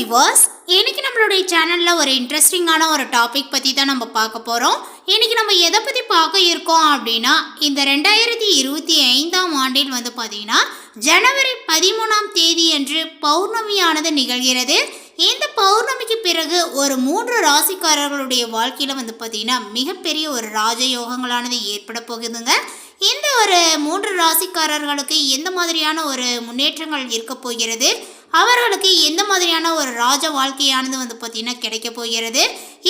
Viewers, இன்னைக்கு நம்மளுடைய சேனல்ல ஒரு இன்ட்ரெஸ்டிங்கான ஒரு டாபிக் பத்தி தான் நம்ம பார்க்க போறோம். இன்னைக்கு நம்ம எதை பத்தி பார்க்க இருக்கோம் அப்படின்னா, இந்த 2025ஆம் ஆண்டில் பாத்தீங்கன்னா ஜனவரி 13ஆம் தேதி அன்று பௌர்ணமியானது நிகழ்கிறது. இந்த பௌர்ணமிக்கு பிறகு ஒரு 3 ராசிக்காரர்களுடைய வாழ்க்கையில பாத்தீங்கன்னா மிகப்பெரிய ஒரு ராஜயோகங்களானது ஏற்பட போகுதுங்க. இந்த ஒரு 3 ராசிக்காரர்களுக்கு எந்த மாதிரியான ஒரு முன்னேற்றங்கள் இருக்க போகிறது, அவர்களுக்கு எந்த மாதிரியான ஒரு ராஜ வாழ்க்கையானது பார்த்தீங்கன்னா கிடைக்க போகிறது,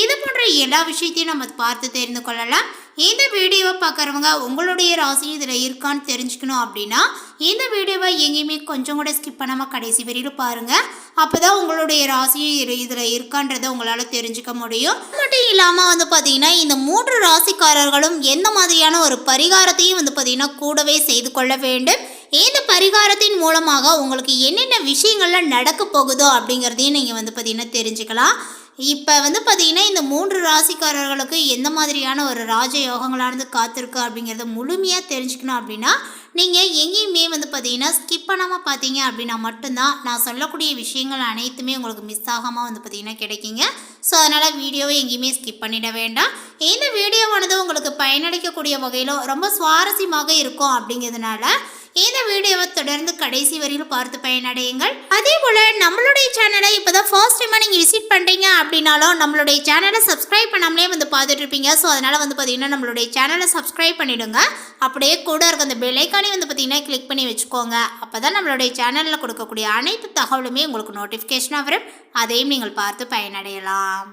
இது போன்ற எல்லா விஷயத்தையும் நம்ம பார்த்து தெரிந்து கொள்ளலாம். இந்த வீடியோவை பார்க்குறவங்க உங்களுடைய ராசி இதில் இருக்கான்னு தெரிஞ்சுக்கணும் அப்படின்னா இந்த வீடியோவை எங்கேயுமே கொஞ்சம் கூட ஸ்கிப் பண்ணாமல் கடைசி வரையிலும் பாருங்கள். அப்போ தான் உங்களுடைய ராசி இதில் இருக்கான்றதை உங்களால் தெரிஞ்சுக்க முடியும். மட்டும் இல்லாமல் பார்த்தீங்கன்னா இந்த 3 ராசிக்காரர்களும் எந்த மாதிரியான ஒரு பரிகாரத்தையும் பார்த்தீங்கன்னா கூடவே செய்து கொள்ள வேண்டும். இந்த பரிகாரத்தின் மூலமாக உங்களுக்கு என்னென்ன விஷயங்கள்லாம் நடக்க போகுதோ அப்படிங்கிறதையும் நீங்கள் பார்த்தீங்கன்னா தெரிஞ்சுக்கலாம். இப்போ பார்த்தீங்கன்னா இந்த 3 ராசிக்காரர்களுக்கு எந்த மாதிரியான ஒரு ராஜயோகங்களானது காத்திருக்கு அப்படிங்கிறத முழுமையாக தெரிஞ்சுக்கணும் அப்படின்னா நீங்கள் எங்கேயுமே பார்த்தீங்கன்னா ஸ்கிப் பண்ணாமல் பார்த்தீங்க அப்படின்னா மட்டும்தான் நான் சொல்லக்கூடிய விஷயங்கள் அனைத்துமே உங்களுக்கு மிஸ் ஆகாமல் பார்த்தீங்கன்னா கிடைக்குங்க. ஸோ அதனால் வீடியோவை எங்கேயுமே ஸ்கிப் பண்ணிட வேண்டாம். இந்த வீடியோவானது உங்களுக்கு பயனளிக்கக்கூடிய வகையில் ரொம்ப சுவாரஸ்யமாக இருக்கும். அப்படிங்கிறதுனால இந்த வீடியோவை தொடர்ந்து கடைசி வரையிலும் பார்த்து பயனடையுங்கள். அதே போல் நம்மளுடைய சேனலை இப்போ தான் ஃபர்ஸ்ட் டைமாக நீங்கள் விசிட் பண்ணுறீங்க அப்படின்னாலும் நம்மளுடைய சேனலை சப்ஸ்கிரைப் பண்ணாமலே பார்த்துட்டு இருப்பீங்க. ஸோ அதனால் பார்த்தீங்கன்னா நம்மளுடைய சேனலை சப்ஸ்கிரைப் பண்ணிவிடுங்க. அப்படியே கூட இருக்க அந்த பெல் ஐக்கானே பார்த்தீங்கன்னா கிளிக் பண்ணி வச்சுக்கோங்க. அப்போ தான் நம்மளுடைய சேனலில் கொடுக்கக்கூடிய அனைத்து தகவலுமே உங்களுக்கு நோட்டிஃபிகேஷனாக வரும். அதையும் நீங்கள் பார்த்து பயனடையலாம்.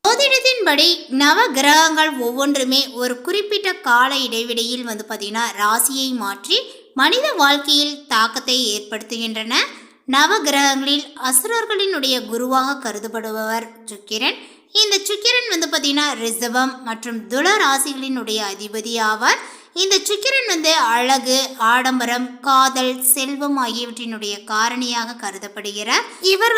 ஜோதிடத்தின்படி நவ கிரகங்கள் ஒவ்வொன்றுமே ஒரு குறிப்பிட்ட கால இடைவெளியில் பார்த்தீங்கன்னா ராசியை மாற்றி மனித வாழ்க்கையில் தாக்கத்தை ஏற்படுத்துகின்றன. நவ கிரகங்களில் அசுரர்களினுடைய குருவாக கருதப்படுபவர் சுக்கிரன். இந்த சுக்கிரன் பார்த்தீங்கன்னா ரிஷபம் மற்றும் துல ராசிகளினுடைய அதிபதி ஆவார். இந்த சுக்கிரன் அழகு, ஆடம்பரம், காதல், செல்வம் ஆகியவற்றினுடைய காரணியாக கருதப்படுகிறார். இவர்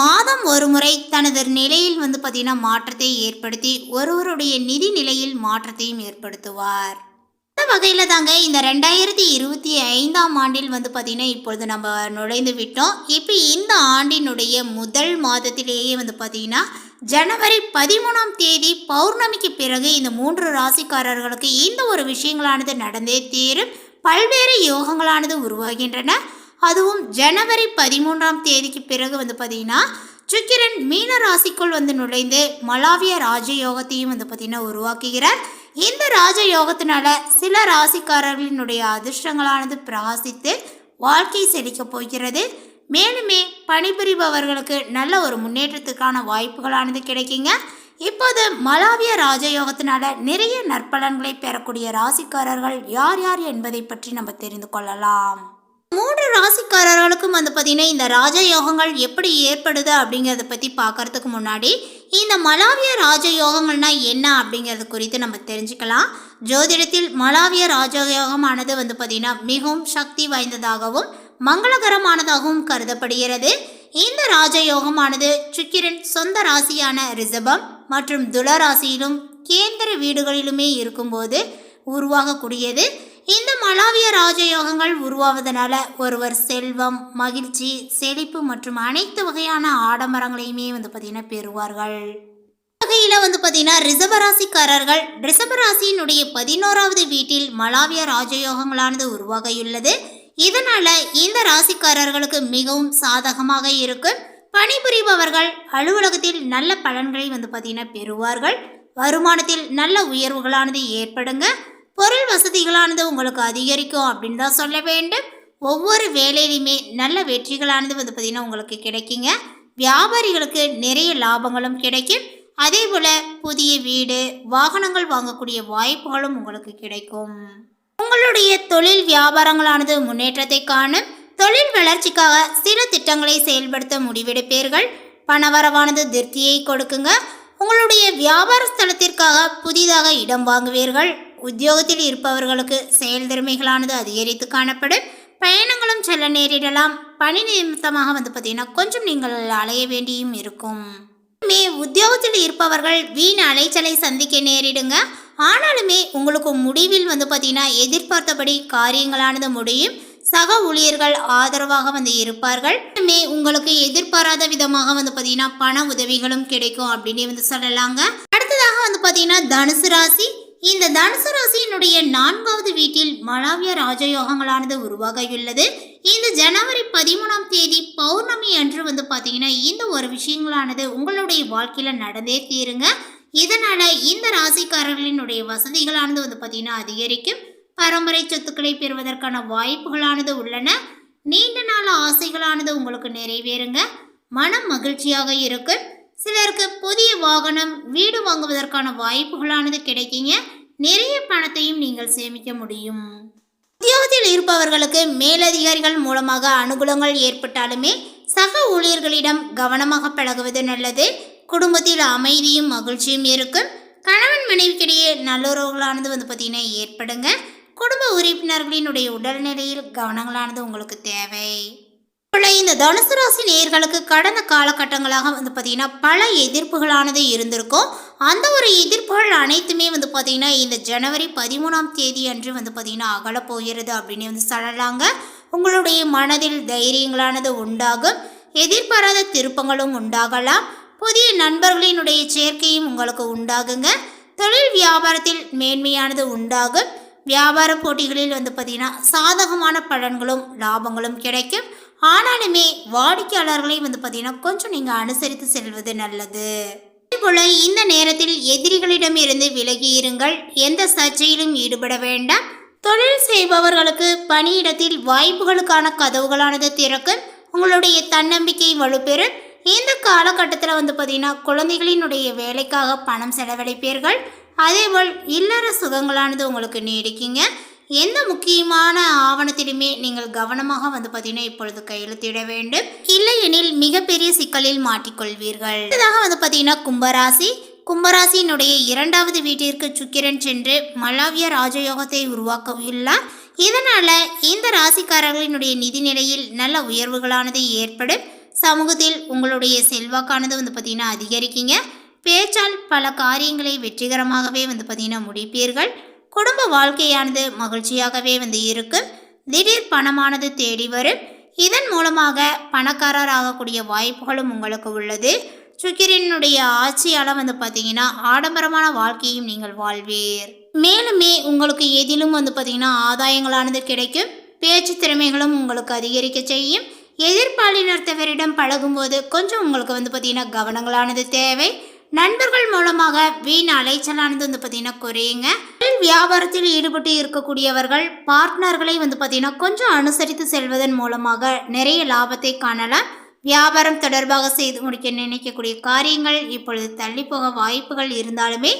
மாதம் ஒரு முறை தனது நிலையில் பார்த்தீங்கன்னா மாற்றத்தை ஏற்படுத்தி ஒருவருடைய நிதி நிலையில் மாற்றத்தையும் ஏற்படுத்துவார். இந்த வகையில் தாங்க இந்த 2025ஆம் ஆண்டில் பார்த்தீங்கன்னா இப்பொழுது நம்ம நுழைந்து விட்டோம். இப்போ இந்த ஆண்டினுடைய முதல் மாதத்திலேயே பார்த்தீங்கன்னா ஜனவரி 13ஆம் தேதி பௌர்ணமிக்கு பிறகு இந்த 3 ராசிக்காரர்களுக்கு இந்த ஒரு விஷயங்களானது நடந்தே தீரும். பல்வேறு யோகங்களானது உருவாகின்றன. அதுவும் ஜனவரி 13ஆம் தேதிக்கு பிறகு பார்த்தீங்கன்னா சுக்கிரன் மீன ராசிக்குள் நுழைந்து மலாவிய ராஜயோகத்தையும் பார்த்தீங்கன்னா உருவாக்குகிறார். இந்த ராஜயோகத்தினால சில ராசிக்காரர்களினுடைய அதிர்ஷ்டங்களானது பிரகாசித்து வாழ்க்கை செழிக்க போகிறது. மேலுமே பணிபுரிபவர்களுக்கு நல்ல ஒரு முன்னேற்றத்துக்கான வாய்ப்புகளானது கிடைக்குங்க. இப்போது மலாவிய ராஜயோகத்தினால நிறைய நற்பலன்களை பெறக்கூடிய ராசிக்காரர்கள் யார் யார் என்பதை பற்றி நம்ம தெரிந்து கொள்ளலாம். 3 ராசிக்காரர்களுக்கும் பார்த்தீங்கன்னா இந்த ராஜயோகங்கள் எப்படி ஏற்படுது அப்படிங்கிறத பற்றி பார்க்கறதுக்கு முன்னாடி இந்த மலாவிய ராஜயோகங்கள்னா என்ன அப்படிங்கிறது குறித்து நம்ம தெரிஞ்சுக்கலாம். ஜோதிடத்தில் மலாவிய ராஜயோகமானது பார்த்தீங்கன்னா மிகவும் சக்தி வாய்ந்ததாகவும் மங்களகரமானதாகவும் கருதப்படுகிறது. இந்த ராஜயோகமானது சுக்கிரன் சொந்த ராசியான ரிஷபம் மற்றும் துல ராசியிலும் கேந்திர வீடுகளிலுமே இருக்கும்போது உருவாகக்கூடியது. இந்த மலாவிய ராஜயோகங்கள் உருவாவதனால ஒருவர் செல்வம், மகிழ்ச்சி, செழிப்பு மற்றும் அனைத்து வகையான ஆடம்பரங்களையுமே பார்த்தீங்கன்னா பெறுவார்கள். வகையில் பார்த்தீங்கன்னா ரிஷபராசிக்காரர்கள் ரிஷபராசியினுடைய 11வது வீட்டில் மலாவிய ராஜயோகங்களானது உருவாகியுள்ளது. இதனால இந்த ராசிக்காரர்களுக்கு மிகவும் சாதகமாக இருக்கும். பணிபுரிபவர்கள் அலுவலகத்தில் நல்ல பலன்களை பார்த்தீங்கன்னா பெறுவார்கள். வருமானத்தில் நல்ல உயர்வுகளானது ஏற்படுங்க. பொருள் வசதிகளானது உங்களுக்கு அதிகரிக்கும் அப்படின்னு தான் சொல்ல வேண்டும். ஒவ்வொரு வேலையிலுமே நல்ல வெற்றிகளானது பார்த்தீங்கன்னா உங்களுக்கு கிடைக்குங்க. வியாபாரிகளுக்கு நிறைய லாபங்களும் கிடைக்கும். அதே போல் புதிய வீடு, வாகனங்கள் வாங்கக்கூடிய வாய்ப்புகளும் உங்களுக்கு கிடைக்கும். உங்களுடைய தொழில் வியாபாரங்களானது முன்னேற்றத்தை காணும். தொழில் வளர்ச்சிக்காக சில திட்டங்களை செயல்படுத்த முடிவெடுப்பீர்கள். பணவரவானது திருப்தியை கொடுக்குங்க. உங்களுடைய வியாபார ஸ்தலத்திற்காக புதிதாக இடம் வாங்குவீர்கள். உத்தியோகத்தில் இருப்பவர்களுக்கு செயல் திறமைகளானது அதிகரித்து காணப்படும். பயணங்களும் செல்ல நேரிடலாம். பணி நிமித்தமாக பார்த்தீங்கன்னா கொஞ்சம் நீங்கள் அலைய வேண்டியும் இருக்கும். உத்தியோகத்தில் இருப்பவர்கள் வீண் அலைச்சலை சந்திக்க நேரிடுங்க. ஆனாலுமே உங்களுக்கு முடிவில் பார்த்தீங்கன்னா எதிர்பார்த்தபடி காரியங்களானது முடியும். சக ஊழியர்கள் ஆதரவாக வந்து இருப்பார்கள். உங்களுக்கு எதிர்பாராத விதமாக வந்து பார்த்தீங்கன்னா பண உதவிகளும் கிடைக்கும் அப்படின்னு வந்து சொல்லலாங்க. அடுத்ததாக வந்து பார்த்தீங்கன்னா தனுசு ராசி. இந்த தனுசு ராசியினுடைய 4வது வீட்டில் மலாவிய ராஜயோகங்களானது உருவாகியுள்ளது. இந்த ஜனவரி 13ஆம் தேதி பௌர்ணமி அன்று வந்து பார்த்தீங்கன்னா இந்த ஒரு விஷயங்களானது உங்களுடைய வாழ்க்கையில நடந்தே தீருங்க. இதனால இந்த ராசிக்காரர்களினுடைய வசதிகளானது வந்து பார்த்தீங்கன்னா அதிகரிக்கும். பரம்பரை சொத்துக்களை பெறுவதற்கான வாய்ப்புகளானது உள்ளன. நீண்ட நாள் ஆசைகளானது உங்களுக்கு நிறைவேறுங்க. மனம் மகிழ்ச்சியாக இருக்கும். சிலருக்கு புதிய வாகனம், வீடு வாங்குவதற்கான வாய்ப்புகளானது கிடைக்குங்க. நிறைய பணத்தையும் நீங்கள் சேமிக்க முடியும். உத்தியோகத்தில் இருப்பவர்களுக்கு மேலதிகாரிகள் மூலமாக அனுகூலங்கள் ஏற்பட்டாலுமே சக ஊழியர்களிடம் கவனமாக பழகுவது நல்லது. குடும்பத்தில் அமைதியும் மகிழ்ச்சியும் இருக்கும். கணவன் மனைவிக்கிடையே நல்லுறவுகளானது வந்து பார்த்தீங்கன்னா ஏற்படுங்க. குடும்ப உறுப்பினர்களினுடைய உடல்நிலையில் கவனங்களானது உங்களுக்கு தேவை. இந்த தனுசு ராசி நேயர்களுக்கு கடந்த காலகட்டங்களாக வந்து பார்த்தீங்கன்னா பல எதிர்ப்புகளானது இருந்திருக்கும். அந்த ஒரு எதிர்ப்புகள் அனைத்துமே வந்து பார்த்தீங்கன்னா இந்த ஜனவரி 13ஆம் தேதி அன்று வந்து பார்த்தீங்கன்னா அகலப் போகிறது அப்படின்னு வந்து சொல்லலாங்க. உங்களுடைய மனதில் தைரியங்களானது உண்டாகும். எதிர்பாராத திருப்பங்களும் உண்டாகலாம். புதிய நண்பர்களினுடைய சேர்க்கையும் உங்களுக்கு உண்டாகுங்க. தொழில் வியாபாரத்தில் மேன்மையானது உண்டாகும். வியாபார போட்டிகளில் வந்து பார்த்தீங்கன்னா சாதகமான பலன்களும் லாபங்களும் கிடைக்கும். ஆனாலுமே வாடிக்கையாளர்களை வந்து பார்த்தீங்கன்னா கொஞ்சம் நீங்கள் அனுசரித்து செல்வது நல்லது. அதேபோல் இந்த நேரத்தில் எதிரிகளிடம் இருந்து விலகி இருங்கள். எந்த சர்ச்சையிலும் ஈடுபட வேண்டாம். தொழில் செய்பவர்களுக்கு பணியிடத்தில் வாய்ப்புகளுக்கான கதவுகளானது திறக்கும். உங்களுடைய தன்னம்பிக்கை வலுப்பெறும். இந்த காலகட்டத்தில் வந்து பார்த்தீங்கன்னா குழந்தைகளினுடைய வேலைக்காக பணம் செலவழிப்பீர்கள். அதேபோல் இல்லற சுகங்களானது உங்களுக்கு நீடிக்குங்க. எந்த முக்கியமான ஆவணத்திலுமே நீங்கள் கவனமாக வந்து பார்த்தீங்கன்னா இப்பொழுது கையெழுத்திட வேண்டும். இல்லையெனில் மிகப்பெரிய சிக்கலில் மாட்டிக்கொள்வீர்கள். அடுத்ததாக வந்து பார்த்தீங்கன்னா கும்பராசி. கும்பராசியினுடைய 2வது வீட்டிற்கு சுக்கிரன் சென்று மலாவிய ராஜயோகத்தை உருவாக்கவுள்ளார். இதனால இந்த ராசிக்காரர்களினுடைய நிதி நிலையில் நல்ல உயர்வுகளானது ஏற்படும். சமூகத்தில் உங்களுடைய செல்வாக்கானது வந்து பார்த்தீங்கன்னா அதிகரிக்குங்க. பேச்சால் பல காரியங்களை வெற்றிகரமாகவே வந்து பார்த்தீங்கன்னா முடிப்பீர்கள். குடும்ப வாழ்க்கையானது மகிழ்ச்சியாகவே வந்து இருக்கும். திடீர் பணமானது தேடி வரும். இதன் மூலமாக பணக்காரர் ஆகக்கூடிய வாய்ப்புகளும் உங்களுக்கு உள்ளது. சுக்கிரனுடைய ஆட்சியால் வந்து பார்த்தீங்கன்னா ஆடம்பரமான வாழ்க்கையும் நீங்கள் வாழ்வீர். மேலுமே உங்களுக்கு எதிலும் வந்து பார்த்தீங்கன்னா ஆதாயங்களானது கிடைக்கும். பேச்சு திறமைகளும் உங்களுக்கு அதிகரிக்க செய்யும். எதிர்பாலினத்தவரிடம் பழகும்போது கொஞ்சம் உங்களுக்கு வந்து பார்த்தீங்கன்னா கவனங்களானது தேவை. நண்பர்கள் மூலமாக வீண் அலைச்சலானது வந்து பார்த்தீங்கன்னா குறையுங்க. வியாபாரத்தில் ஈடுபட்டு இருக்கக்கூடியவர்கள் பார்ட்னர்களை வந்து பார்த்தீங்கன்னா கொஞ்சம் அனுசரித்து செல்வதன் மூலமாக நிறைய லாபத்தை காணலாம். வியாபாரம் தொடர்பாக செய்து முடிக்க நினைக்கக்கூடிய காரியங்கள் இப்பொழுது தள்ளி போக வாய்ப்புகள் இருந்தாலுமே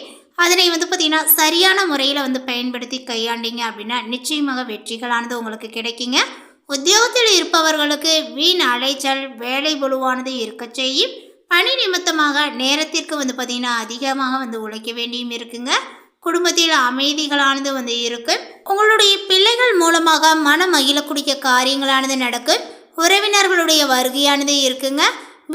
அதனை வந்து பார்த்தீங்கன்னா சரியான முறையில் வந்து பயன்படுத்தி கையாண்டிங்க அப்படின்னா நிச்சயமாக வெற்றிகளானது உங்களுக்கு கிடைக்குங்க. உத்தியோகத்தில் இருப்பவர்களுக்கு வீண் அலைச்சல், வேலை பளுவானது இருக்க செய்யும். பணி நிமித்தமாக நேரத்திற்கு வந்து பார்த்தீங்கன்னா அதிகமாக வந்து உழைக்க வேண்டியும் இருக்குங்க. குடும்பத்தில் அமைதிகளானது வந்து இருக்கும். உங்களுடைய பிள்ளைகள் மூலமாக மனம் மகிழக்கூடிய காரியங்களானது நடக்கும். உறவினர்களுடைய வருகையானது இருக்குங்க.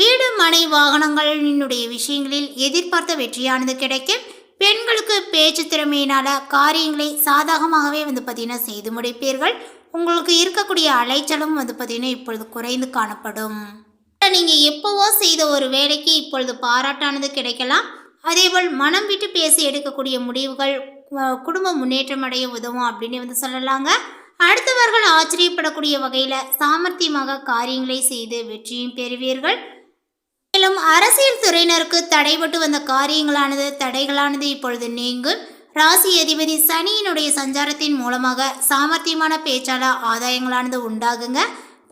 வீடு, மனை, வாகனங்களினுடைய விஷயங்களில் எதிர்பார்த்த வெற்றியானது கிடைக்கும். பெண்களுக்கு பேச்சு திறமையினால காரியங்களை சாதகமாகவே வந்து பார்த்தீங்கன்னா செய்து முடிப்பீர்கள். உங்களுக்கு இருக்கக்கூடிய அலைச்சலும் வந்து பார்த்தீங்கன்னா இப்பொழுது குறைந்து காணப்படும். நீங்கள் எப்போவோ செய்த ஒரு வேலைக்கு இப்பொழுது பாராட்டானது கிடைக்கலாம். அதேபோல் மனம் விட்டு பேசி எடுக்கக்கூடிய முடிவுகள் குடும்ப முன்னேற்றம் அடைய உதவும் அப்படின்னு வந்து சொல்லலாங்க. அடுத்தவர்கள் ஆச்சரியப்படக்கூடிய வகையில் சாமர்த்தியமாக காரியங்களை செய்து வெற்றியும் பெறுவீர்கள். மேலும் அரசியல் துறையினருக்கு தடைபட்டு வந்த தடைகளானது இப்பொழுது நீங்கும். ராசி அதிபதி சனியினுடைய சஞ்சாரத்தின் மூலமாக சாமர்த்தியமான பேச்சால ஆதாயங்களானது உண்டாகுங்க.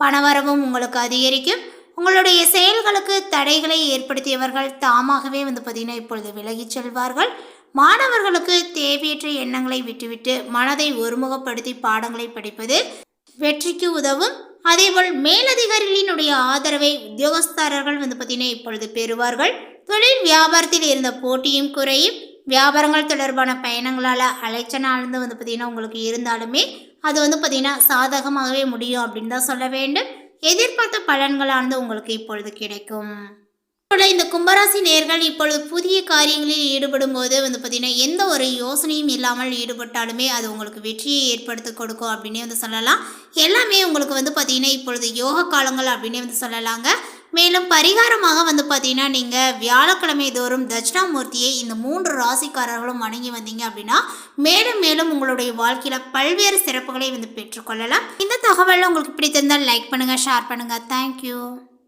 பணவரவும் உங்களுக்கு அதிகரிக்கும். உங்களுடைய செயல்களுக்கு தடைகளை ஏற்படுத்தியவர்கள் தாமாகவே வந்து பார்த்தீங்கன்னா இப்பொழுது விலகிச் செல்வார்கள். மாணவர்களுக்கு தேவையற்ற எண்ணங்களை விட்டுவிட்டு மனதை ஒருமுகப்படுத்தி பாடங்களை படிப்பது வெற்றிக்கு உதவும். அதேபோல் மேலதிகாரிகளினுடைய ஆதரவை உத்தியோகஸ்தர்கள் வந்து பார்த்தீங்கன்னா இப்பொழுது பெறுவார்கள். தொழில் வியாபாரத்தில் இருந்த போட்டியும் குறையும். வியாபாரங்கள் தொடர்பான பயணங்களால் அலைச்சனானது வந்து பார்த்தீங்கன்னா உங்களுக்கு இருந்தாலுமே அது வந்து பார்த்தீங்கன்னா சாதகமாகவே முடியும் அப்படின்னு தான் சொல்ல வேண்டும். எதிர்பார்த்த பலன்களானது உங்களுக்கு இப்பொழுது கிடைக்கும். போல இந்த கும்பராசி நேர்கள் இப்பொழுது புதிய காரியங்களில் ஈடுபடும் போது வந்து பார்த்தீங்கன்னா எந்த ஒரு யோசனையும் இல்லாமல் ஈடுபட்டாலுமே அது உங்களுக்கு வெற்றியை ஏற்படுத்தி கொடுக்கும் அப்படின்னே வந்து சொல்லலாம். எல்லாமே உங்களுக்கு வந்து பார்த்தீங்கன்னா இப்பொழுது யோக காலங்கள் அப்படின்னே வந்து சொல்லலாங்க. மேலும் பரிகாரமாக வந்து பார்த்தீங்கன்னா நீங்கள் வியாழக்கிழமை தோறும் தட்சிணாமூர்த்தியை இந்த 3 ராசிக்காரர்களும் வணங்கி வந்தீங்க அப்படின்னா மேலும் மேலும் உங்களுடைய வாழ்க்கையில் பல்வேறு சிறப்புகளை வந்து பெற்றுக்கொள்ளலாம். இந்த தகவலில் உங்களுக்கு பிடித்திருந்தால் லைக் பண்ணுங்கள், ஷேர் பண்ணுங்கள். தேங்க்யூ.